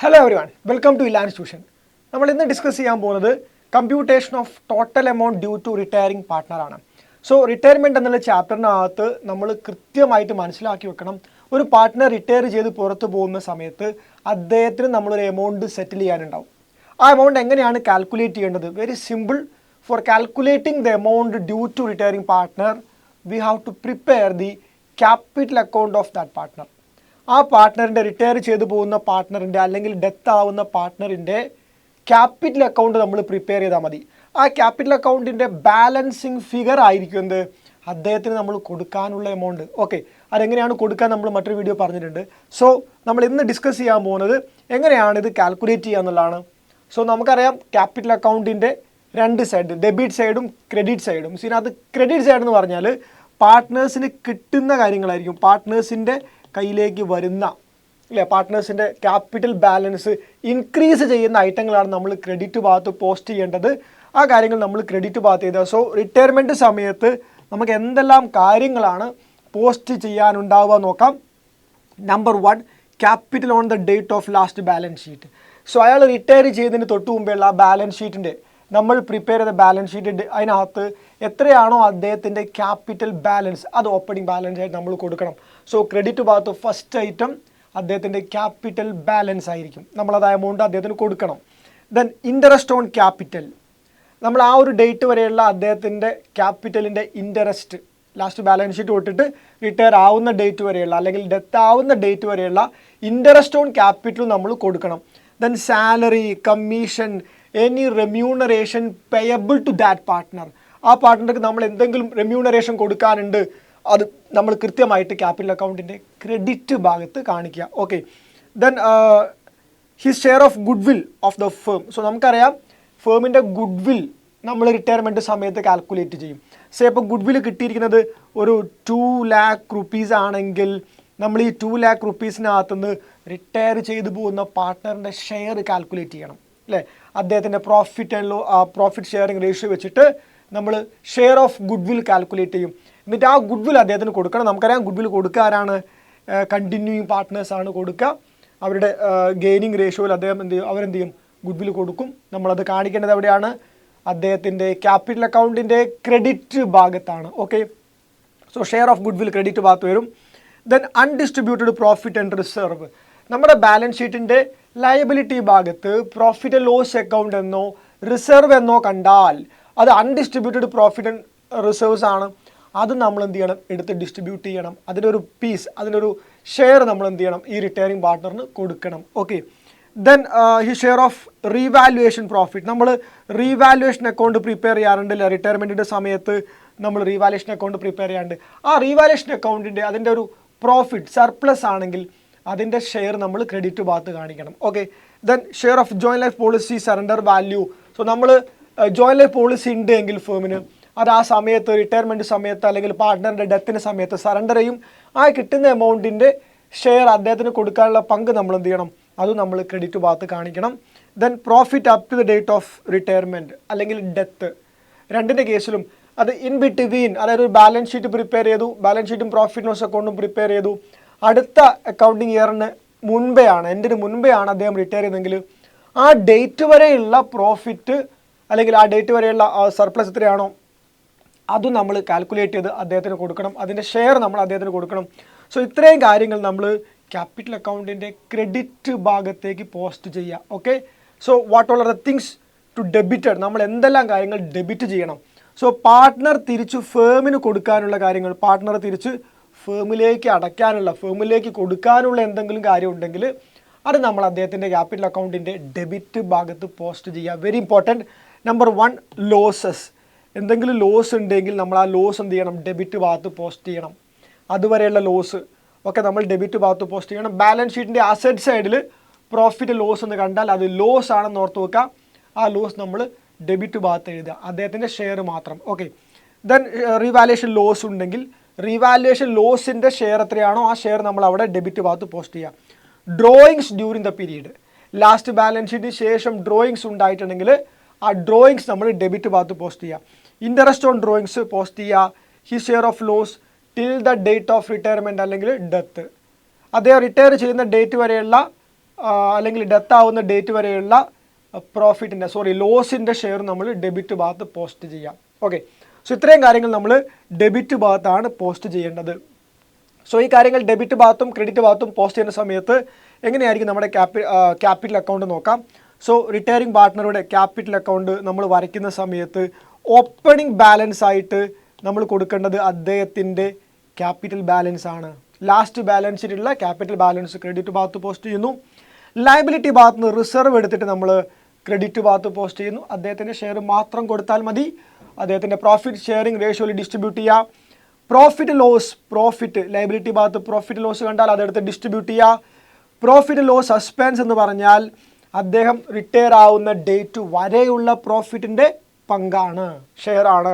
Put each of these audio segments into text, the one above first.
Hello everyone, welcome to Elance Tuition. നമ്മൾ ഇന്ന് discuss ചെയ്യാൻ പോകുന്നത് computation of total amount due to retiring partner ആണ്. സോ റിട്ടയർമെൻറ്റ് എന്നുള്ള ചാപ്റ്ററിനകത്ത് നമ്മൾ കൃത്യമായിട്ട് മനസ്സിലാക്കി വെക്കണം, ഒരു പാർട്ട്ണർ റിട്ടയർ ചെയ്ത് പുറത്തു പോകുന്ന സമയത്ത് അദ്ദേഹത്തിന് നമ്മളൊരു എമൗണ്ട് സെറ്റിൽ ചെയ്യാനുണ്ടാവും. ആ എമൗണ്ട് എങ്ങനെയാണ് കാൽക്കുലേറ്റ് ചെയ്യേണ്ടത്? Very simple. For calculating the amount due to retiring partner we have to prepare the capital account of that partner. ആ പാർട്ട്ണറിൻ്റെ റിട്ടയർ ചെയ്തു പോകുന്ന പാർട്ട്ണറിൻ്റെ അല്ലെങ്കിൽ ഡെത്ത് ആവുന്ന പാർട്ട്ണറിൻ്റെ ക്യാപിറ്റൽ അക്കൗണ്ട് നമ്മൾ പ്രിപ്പയർ ചെയ്താൽ മതി. ആ ക്യാപിറ്റൽ അക്കൗണ്ടിൻ്റെ ബാലൻസിങ് ഫിഗർ ആയിരിക്കും എന്ത്, അദ്ദേഹത്തിന് നമ്മൾ കൊടുക്കാനുള്ള എമൗണ്ട്. ഓക്കെ, അതെങ്ങനെയാണ് കൊടുക്കാൻ നമ്മൾ മറ്റൊരു വീഡിയോ പറഞ്ഞിട്ടുണ്ട്. സോ നമ്മൾ ഇന്ന് ഡിസ്കസ് ചെയ്യാൻ പോകുന്നത് എങ്ങനെയാണ് ഇത് കാൽക്കുലേറ്റ് ചെയ്യുക എന്നുള്ളതാണ്. സോ നമുക്കറിയാം ക്യാപിറ്റൽ അക്കൗണ്ടിൻ്റെ രണ്ട് സൈഡ്, ഡെബിറ്റ് സൈഡും ക്രെഡിറ്റ് സൈഡും. ഇതിനകത്ത് ക്രെഡിറ്റ് സൈഡ് എന്ന് പറഞ്ഞാൽ പാർട്ട്നേഴ്സിന് കിട്ടുന്ന കാര്യങ്ങളായിരിക്കും, പാർട്ട്നേഴ്സിൻ്റെ കയ്യിലേക്ക് വരുന്ന, അല്ലേ, പാർട്ട്നേഴ്സിൻ്റെ ക്യാപിറ്റൽ ബാലൻസ് ഇൻക്രീസ് ചെയ്യുന്ന ഐറ്റങ്ങളാണ് നമ്മൾ ക്രെഡിറ്റ് ഭാഗത്ത് പോസ്റ്റ് ചെയ്യേണ്ടത്. ആ കാര്യങ്ങൾ നമ്മൾ ക്രെഡിറ്റ് ഭാഗത്ത് ചെയ്താൽ, സോ റിട്ടയർമെൻറ്റ് സമയത്ത് നമുക്ക് എന്തെല്ലാം കാര്യങ്ങളാണ് പോസ്റ്റ് ചെയ്യാനുണ്ടാവുക നോക്കാം. Number 1, capital on the date of last balance sheet. So അയാൾ റിട്ടയർ ചെയ്തതിന് തൊട്ട് മുമ്പേയുള്ള ആ ബാലൻസ് ഷീറ്റിൻ്റെ, നമ്മൾ പ്രിപ്പയർ ചെയ്ത ബാലൻസ് ഷീറ്റ്, അതിനകത്ത് എത്രയാണോ അദ്ദേഹത്തിൻ്റെ ക്യാപിറ്റൽ ബാലൻസ് അത് ഓപ്പണിംഗ് ബാലൻസ് ആയിട്ട് നമ്മൾ കൊടുക്കണം. സോ ക്രെഡിറ്റ് ഭാഗത്ത് ഫസ്റ്റ് ഐറ്റം അദ്ദേഹത്തിൻ്റെ ക്യാപിറ്റൽ ബാലൻസ് ആയിരിക്കും, നമ്മളത് എമൗണ്ട് അദ്ദേഹത്തിന് കൊടുക്കണം. ദെൻ ഇൻട്രസ്റ്റ് ഓൺ ക്യാപിറ്റൽ, നമ്മൾ ആ ഒരു ഡേറ്റ് വരെയുള്ള അദ്ദേഹത്തിൻ്റെ ക്യാപിറ്റലിൻ്റെ ഇൻട്രസ്റ്റ് ലാസ്റ്റ് ബാലൻസ് ഷീറ്റ് തൊട്ടിട്ട് റിട്ടയർ ആവുന്ന ഡേറ്റ് വരെയുള്ള അല്ലെങ്കിൽ ഡെത്ത് ആവുന്ന ഡേറ്റ് വരെയുള്ള ഇൻട്രസ്റ്റ് ഓൺ ക്യാപിറ്റൽ നമ്മൾ കൊടുക്കണം. Then salary, commission, any remuneration payable to that partner. ആ പാർട്ട്ണർക്ക് നമ്മൾ എന്തെങ്കിലും റെമ്യൂണറേഷൻ കൊടുക്കാനുണ്ട്, അത് നമ്മൾ കൃത്യമായിട്ട് ക്യാപിറ്റൽ അക്കൗണ്ടിൻ്റെ ക്രെഡിറ്റ് ഭാഗത്ത് കാണിക്കുക. Okay, then his share of good will of the firm. So നമുക്കറിയാം ഫേമിൻ്റെ ഗുഡ് വിൽ നമ്മൾ റിട്ടയർമെൻറ്റ് സമയത്ത് കാൽക്കുലേറ്റ് ചെയ്യും. സോ ഇപ്പോൾ ഗുഡ് വിൽ കിട്ടിയിരിക്കുന്നത് ഒരു 2 lakh rupees ആണെങ്കിൽ നമ്മൾ ഈ 2 lakh rupeesനകത്തുനിന്ന് റിട്ടയർ ചെയ്തു പോകുന്ന പാർട്ട്ണറിൻ്റെ ഷെയർ കാൽക്കുലേറ്റ് ചെയ്യണം, അല്ലേ. അദ്ദേഹത്തിൻ്റെ പ്രോഫിറ്റ് ഷെയറിംഗ് റേഷ്യോ വെച്ചിട്ട് നമ്മൾ share of good will calculate ചെയ്യും. എന്നിട്ട് ആ ഗുഡ് വിൽ അദ്ദേഹത്തിന് കൊടുക്കണം. നമുക്കറിയാം ഗുഡ് വിൽ കൊടുക്കാനാണ് കണ്ടിന്യൂയിങ് പാർട്ട്നേഴ്സാണ് കൊടുക്കുക. അവരുടെ ഗെയിനിങ് റേഷ്യോയിൽ അദ്ദേഹം അവരെന്ത് ചെയ്യും, ഗുഡ് വിൽ കൊടുക്കും. നമ്മളത് കാണിക്കേണ്ടത് എവിടെയാണ്, അദ്ദേഹത്തിൻ്റെ ക്യാപിറ്റൽ അക്കൗണ്ടിൻ്റെ ക്രെഡിറ്റ് ഭാഗത്താണ്. Okay, so share of good will credit ഭാഗത്ത് വരും. Then undistributed profit and reserve. നമ്മുടെ ബാലൻസ് ഷീറ്റിൻ്റെ ലയബിലിറ്റി ഭാഗത്ത് പ്രോഫിറ്റ് ആൻഡ് ലോസ് അക്കൗണ്ട് എന്നോ റിസർവ് എന്നോ കണ്ടാൽ അത് അൺഡിസ്ട്രിബ്യൂട്ടഡ് പ്രോഫിറ്റ് ആൻഡ് റിസർവ്സ് ആണ്. അത് നമ്മൾ എന്ത് ചെയ്യണം, എടുത്ത് ഡിസ്ട്രിബ്യൂട്ട് ചെയ്യണം. അതിനൊരു പീസ്, അതിനൊരു ഷെയർ നമ്മൾ എന്ത് ചെയ്യണം, ഈ റിട്ടയറിംഗ് പാർട്ട്ണറിന് കൊടുക്കണം. Okay, then he share of revaluation profit. നമ്മൾ റീവാലുവേഷൻ അക്കൗണ്ട് പ്രിപ്പയർ ചെയ്യാറുണ്ടല്ലോ റിട്ടയർമെൻറ്റിൻ്റെ സമയത്ത്, നമ്മൾ റീവാലുവേഷൻ അക്കൗണ്ട് പ്രിപ്പയർ ചെയ്യാറുണ്ട്. ആ റീവാലുവേഷൻ അക്കൗണ്ടിൻ്റെ അതിൻ്റെ ഒരു പ്രോഫിറ്റ് സർപ്ലസ് ആണെങ്കിൽ അതിൻ്റെ ഷെയർ നമ്മൾ ക്രെഡിറ്റ് ഭാഗത്ത് കാണിക്കണം. Okay, then share of joint life policy surrender value. So നമ്മൾ ജോയിൻറ്റ് ലൈഫ് പോളിസി ഉണ്ട് എങ്കിൽ ഫേമിന് അത് ആ സമയത്ത് റിട്ടയർമെൻറ്റ് സമയത്ത് അല്ലെങ്കിൽ പാർട്ട്ണറിൻ്റെ ഡെത്തിന് സമയത്ത് സറണ്ടർ ചെയ്യും. ആ കിട്ടുന്ന എമൗണ്ടിൻ്റെ ഷെയർ അദ്ദേഹത്തിന് കൊടുക്കാനുള്ള പങ്ക് നമ്മൾ എന്ത് ചെയ്യണം, അത് നമ്മൾ ക്രെഡിറ്റ് ഭാഗത്ത് കാണിക്കണം. Then profit up to the date of retirement അല്ലെങ്കിൽ ഡെത്ത്, രണ്ടിൻ്റെ കേസിലും അത് ഇൻ ബിറ്റ്വീൻ, അതായത് ഒരു ബാലൻസ് ഷീറ്റ് പ്രിപ്പയർ ചെയ്തു, ബാലൻസ് ഷീറ്റും പ്രോഫിറ്റ് ലോസ് അക്കൗണ്ടും പ്രിപ്പയർ ചെയ്തു, അടുത്ത അക്കൗണ്ടിങ് ഇയറിന് മുൻപേ ആണ്, എൻ്റെന് മുൻപേ ആണ് അദ്ദേഹം റിട്ടയർ ചെയ്തെങ്കിൽ ആ ഡേറ്റ് വരെയുള്ള പ്രോഫിറ്റ് അല്ലെങ്കിൽ ആ ഡേറ്റ് വരെയുള്ള സർപ്ലസ് എത്രയാണോ അതും നമ്മൾ കാൽക്കുലേറ്റ് ചെയ്ത് അദ്ദേഹത്തിന് കൊടുക്കണം, അതിൻ്റെ ഷെയർ നമ്മൾ അദ്ദേഹത്തിന് കൊടുക്കണം. സോ ഇത്രയും കാര്യങ്ങൾ നമ്മൾ ക്യാപിറ്റൽ അക്കൗണ്ടിൻ്റെ ക്രെഡിറ്റ് ഭാഗത്തേക്ക് പോസ്റ്റ് ചെയ്യുക. Okay, so what all are the things to debited, നമ്മൾ എന്തെല്ലാം കാര്യങ്ങൾ ഡെബിറ്റ് ചെയ്യണം. സോ പാർട്ട്ണർ തിരിച്ച് ഫേമിന് കൊടുക്കാനുള്ള കാര്യങ്ങൾ, പാർട്ട്ണർ തിരിച്ച് ഫേമിലേക്ക് അടയ്ക്കാനുള്ള, ഫേമിലേക്ക് കൊടുക്കാനുള്ള എന്തെങ്കിലും കാര്യം ഉണ്ടെങ്കിൽ അത് നമ്മൾ അദ്ദേഹത്തിൻ്റെ ക്യാപിറ്റൽ അക്കൗണ്ടിൻ്റെ ഡെബിറ്റ് ഭാഗത്ത് പോസ്റ്റ് ചെയ്യുക. Very important. Number 1, losses. എന്തെങ്കിലും ലോസ് ഉണ്ടെങ്കിൽ നമ്മൾ ആ ലോസ് എന്ത് ചെയ്യണം, ഡെബിറ്റ് ഭാഗത്ത് പോസ്റ്റ് ചെയ്യണം. അതുവരെയുള്ള ലോസ് ഒക്കെ നമ്മൾ ഡെബിറ്റ് ഭാഗത്ത് പോസ്റ്റ് ചെയ്യണം. ബാലൻസ് ഷീറ്റിൻ്റെ അസറ്റ് സൈഡിൽ പ്രോഫിറ്റ് ലോസ് എന്ന് കണ്ടാൽ അത് ലോസ് ആണെന്ന് ഓർത്ത് വെക്കുക. ആ ലോസ് നമ്മൾ ഡെബിറ്റ് ഭാഗത്ത് എഴുതുക, അദ്ദേഹത്തിൻ്റെ ഷെയർ മാത്രം. ഓക്കെ, ദെൻ റീവാലുവേഷൻ ലോസ് ഉണ്ടെങ്കിൽ റീവാലുവേഷൻ ലോസിൻ്റെ ഷെയർ എത്രയാണോ ആ ഷെയർ നമ്മൾ അവിടെ ഡെബിറ്റ് ഭാഗത്ത് പോസ്റ്റ് ചെയ്യുക. Drawings during the period, last balance ഷീറ്റിന് ശേഷം ഡ്രോയിങ്സ് ഉണ്ടായിട്ടുണ്ടെങ്കിൽ ആ ഡ്രോയിങ്സ് നമ്മൾ ഡെബിറ്റ് ഭാഗത്ത് പോസ്റ്റ് ചെയ്യുക. ഇൻട്രസ്റ്റ് ഓൺ ഡ്രോയിങ്സ് പോസ്റ്റ് ചെയ്യുക. He share of loss till the date of retirement അല്ലെങ്കിൽ ഡെത്ത്, അദ്ദേഹം റിട്ടയർ ചെയ്യുന്ന ഡേറ്റ് വരെയുള്ള അല്ലെങ്കിൽ ഡെത്ത് ആവുന്ന ഡേറ്റ് വരെയുള്ള ലോസിൻ്റെ ഷെയർ നമ്മൾ ഡെബിറ്റ് ഭാഗത്ത് പോസ്റ്റ് ചെയ്യാം. ഓക്കെ, സോ ഇത്രയും കാര്യങ്ങൾ നമ്മൾ ഡെബിറ്റ് ഭാഗത്താണ് പോസ്റ്റ് ചെയ്യേണ്ടത്. സോ ഈ കാര്യങ്ങൾ ഡെബിറ്റ് ഭാഗത്തും ക്രെഡിറ്റ് ഭാഗത്തും പോസ്റ്റ് ചെയ്യുന്ന സമയത്ത് എങ്ങനെയായിരിക്കും നമ്മുടെ ക്യാപിറ്റൽ അക്കൗണ്ട് നോക്കാം. സോ റിട്ടയറിംഗ് പാർട്ട്ണറുടെ ക്യാപിറ്റൽ അക്കൗണ്ട് നമ്മൾ വരയ്ക്കുന്ന സമയത്ത് ഓപ്പണിംഗ് ബാലൻസ് ആയിട്ട് നമ്മൾ കൊടുക്കേണ്ടത് അദ്ദേഹത്തിൻ്റെ ക്യാപിറ്റൽ ബാലൻസ് ആണ്. ലാസ്റ്റ് ബാലൻസിലുള്ള ക്യാപിറ്റൽ ബാലൻസ് ക്രെഡിറ്റ് ഭാഗത്ത് പോസ്റ്റ് ചെയ്യുന്നു. ലയബിലിറ്റി ഭാഗത്ത് നിന്ന് റിസർവ് എടുത്തിട്ട് നമ്മൾ ക്രെഡിറ്റ് ഭാഗത്ത് പോസ്റ്റ് ചെയ്യുന്നു. അദ്ദേഹത്തിൻ്റെ ഷെയർ മാത്രം കൊടുത്താൽ മതി. അദ്ദേഹത്തിൻ്റെ പ്രോഫിറ്റ് ഷെയറിംഗ് റേഷ്യോയിൽ ഡിസ്ട്രിബ്യൂട്ട് ചെയ്യുക. പ്രോഫിറ്റ് ലയബിലിറ്റി ഭാഗത്ത് പ്രോഫിറ്റ് ലോസ് കണ്ടാൽ അതെടുത്ത് ഡിസ്ട്രിബ്യൂട്ട് ചെയ്യുക. പ്രോഫിറ്റ് ലോസ് സസ്പെൻസ് എന്ന് പറഞ്ഞാൽ അദ്ദേഹം റിട്ടയർ ആവുന്ന ഡേറ്റ് വരെയുള്ള പ്രോഫിറ്റിൻ്റെ പങ്കാണ്, ഷെയറാണ്.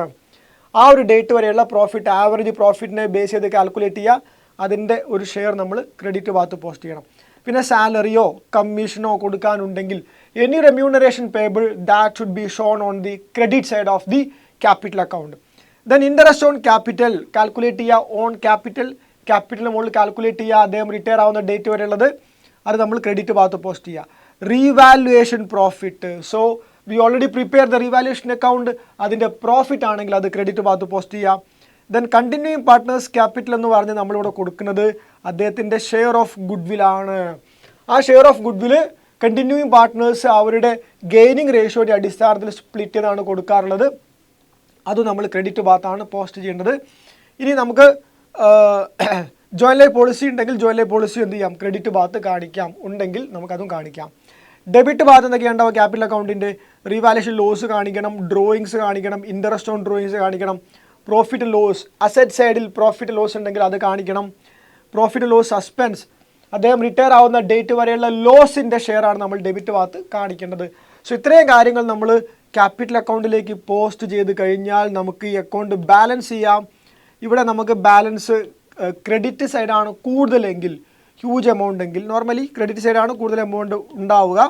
ആ ഒരു ഡേറ്റ് വരെയുള്ള പ്രോഫിറ്റ്, ആവറേജ് പ്രോഫിറ്റിനെ ബേസ് ചെയ്ത് കാൽക്കുലേറ്റ് ചെയ്യുക. അതിൻ്റെ ഒരു ഷെയർ നമ്മൾ ക്രെഡിറ്റ് ഭാഗത്ത് പോസ്റ്റ് ചെയ്യണം. പിന്നെ സാലറിയോ കമ്മീഷനോ കൊടുക്കാനുണ്ടെങ്കിൽ any remuneration payable that should be shown on the credit side of the capital account. Then interest on capital calculate ചെയ്യുക. ഓൺ ക്യാപിറ്റലിന് മുകളിൽ കാൽക്കുലേറ്റ് ചെയ്യുക. അദ്ദേഹം റിട്ടയർ ആവുന്ന ഡേറ്റ് വരെയുള്ളത് അത് നമ്മൾ ക്രെഡിറ്റ് ഭാഗത്ത് പോസ്റ്റ് ചെയ്യുക. Revaluation profit, so we already prepare the revaluation account. അതിൻ്റെ പ്രോഫിറ്റ് ആണെങ്കിൽ അത് ക്രെഡിറ്റ് ഭാഗത്ത് പോസ്റ്റ് ചെയ്യാം. ദെൻ കണ്ടിന്യൂയിങ് പാർട്ട്നേഴ്സ് ക്യാപിറ്റൽ എന്ന് പറഞ്ഞ് നമ്മളിവിടെ കൊടുക്കുന്നത് അദ്ദേഹത്തിൻ്റെ ഷെയർ ഓഫ് ഗുഡ്വിൽ ആണ്. ആ share of goodwill continuing partners അവരുടെ ഗെയിനിങ് റേഷ്യോയുടെ അടിസ്ഥാനത്തിൽ സ്പ്ലിറ്റ് ചെയ്താണ് കൊടുക്കാറുള്ളത്. അത് നമ്മൾ ക്രെഡിറ്റ് ഭാഗത്താണ് പോസ്റ്റ് ചെയ്യേണ്ടത്. ഇനി നമുക്ക് ജോയിന്റ് ലൈഫ് പോളിസി ഉണ്ടെങ്കിൽ ജോയിന്റ് ലൈഫ് പോളിസി എന്ത് ചെയ്യാം, ക്രെഡിറ്റ് ഭാഗത്ത് കാണിക്കാം. ഉണ്ടെങ്കിൽ നമുക്കതും കാണിക്കാം. ഡെബിറ്റ് ഭാഗത്ത് എന്തൊക്കെയാണ് ഉണ്ടാവുക, ക്യാപിറ്റൽ അക്കൗണ്ടിൻ്റെ റീവാലുവേഷൻ ലോസ് കാണിക്കണം, ഡ്രോയിങ്സ് കാണിക്കണം, ഇൻട്രസ്റ്റ് ഓൺ ഡ്രോയിങ്സ് കാണിക്കണം, പ്രോഫിറ്റ് ലോസ്, അസറ്റ് സൈഡിൽ പ്രോഫിറ്റ് ലോസ് ഉണ്ടെങ്കിൽ അത് കാണിക്കണം, പ്രോഫിറ്റ് ലോസ് സസ്പെൻസ്, അദ്ദേഹം റിട്ടയർ ആവുന്ന ഡേറ്റ് വരെയുള്ള ലോസിൻ്റെ ഷെയറാണ് നമ്മൾ ഡെബിറ്റ് ഭാഗത്ത് കാണിക്കേണ്ടത്. സോ ഇത്രയും കാര്യങ്ങൾ നമ്മൾ ക്യാപിറ്റൽ അക്കൗണ്ടിലേക്ക് പോസ്റ്റ് ചെയ്ത് കഴിഞ്ഞാൽ നമുക്ക് ഈ അക്കൗണ്ട് ബാലൻസ് ചെയ്യാം. ഇവിടെ നമുക്ക് ബാലൻസ് ക്രെഡിറ്റ് സൈഡാണ് കൂടുതലെങ്കിൽ, ഹ്യൂജ് എമൗണ്ട് എങ്കിൽ നോർമലി ക്രെഡിറ്റ് സൈഡാണ് കൂടുതൽ എമൗണ്ട് ഉണ്ടാവുക.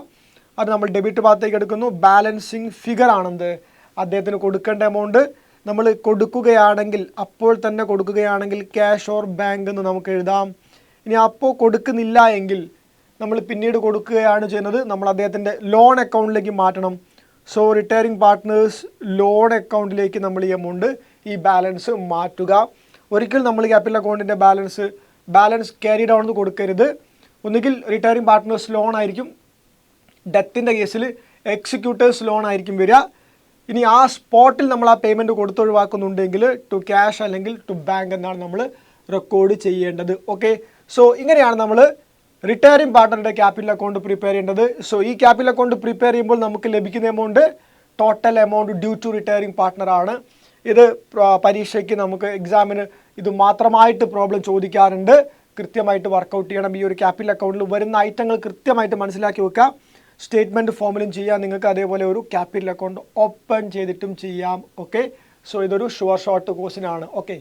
അത് നമ്മൾ ഡെബിറ്റ് ഭാഗത്തേക്ക് എടുക്കുന്നു. ബാലൻസിങ് ഫിഗർ ആണെന്ത്, അദ്ദേഹത്തിന് കൊടുക്കേണ്ട എമൗണ്ട് നമ്മൾ കൊടുക്കുകയാണെങ്കിൽ, അപ്പോൾ തന്നെ കൊടുക്കുകയാണെങ്കിൽ ക്യാഷ് ഓർ ബാങ്ക് എന്ന് നമുക്ക് എഴുതാം. ഇനി അപ്പോൾ കൊടുക്കുന്നില്ല എങ്കിൽ നമ്മൾ പിന്നീട് കൊടുക്കുകയാണ് ചെയ്യുന്നത്, നമ്മൾ അദ്ദേഹത്തിൻ്റെ ലോൺ അക്കൗണ്ടിലേക്ക് മാറ്റണം. സോ റിട്ടയറിംഗ് പാർട്ട്നേഴ്സ് ലോൺ അക്കൗണ്ടിലേക്ക് നമ്മൾ ഈ എമൗണ്ട്, ഈ ബാലൻസ് മാറ്റുക. ഒരിക്കൽ നമ്മൾ ക്യാപിറ്റൽ അക്കൗണ്ടിൻ്റെ ബാലൻസ് ക്യാരി ഡൗൺ എന്ന് കൊടുക്കരുത്. ഒന്നുകിൽ റിട്ടയറിംഗ് പാർട്ട്നേഴ്സ് ലോൺ ആയിരിക്കും, ഡെത്തിൻ്റെ കേസിൽ എക്സിക്യൂട്ടേഴ്സ് ലോൺ ആയിരിക്കും വരിക. ഇനി ആ സ്പോട്ടിൽ നമ്മൾ ആ പേയ്മെൻറ്റ് കൊടുത്തൊഴിവാക്കുന്നുണ്ടെങ്കിൽ ടു ക്യാഷ് അല്ലെങ്കിൽ ടു ബാങ്ക് എന്നാണ് നമ്മൾ റെക്കോർഡ് ചെയ്യേണ്ടത്. ഓക്കെ, സോ ഇങ്ങനെയാണ് നമ്മൾ റിട്ടയറിംഗ് പാർട്ട്ണറുടെ ക്യാപിറ്റൽ അക്കൗണ്ട് പ്രിപ്പയർ ചെയ്യേണ്ടത്. സോ ഈ ക്യാപിറ്റൽ അക്കൗണ്ട് പ്രിപ്പയർ ചെയ്യുമ്പോൾ നമുക്ക് ലഭിക്കുന്ന amount total amount due to retiring പാർട്ട്ണറാണ്. ഇത് പരീക്ഷയ്ക്ക് നമുക്ക് എക്സാമിന് ഇത് മാത്രമായിട്ട് പ്രോബ്ലം ചോദിക്കാറുണ്ട്. കൃത്യമായിട്ട് വർക്കൗട്ട് ചെയ്യണം. ഈ ഒരു ക്യാപിറ്റൽ അക്കൗണ്ടിൽ വരുന്ന ഐറ്റങ്ങൾ കൃത്യമായിട്ട് മനസ്സിലാക്കി വെക്കുക. സ്റ്റേറ്റ്മെൻറ്റ് ഫോമിലും ചെയ്യാം നിങ്ങൾക്ക്, അതേപോലെ ഒരു ക്യാപിറ്റൽ അക്കൗണ്ട് ഓപ്പൺ ചെയ്തിട്ടും ചെയ്യാം. ഓക്കെ, സോ ഇതൊരു ഷുവർ ഷോർട്ട് കോഴ്സിനാണ്. ഓക്കെ.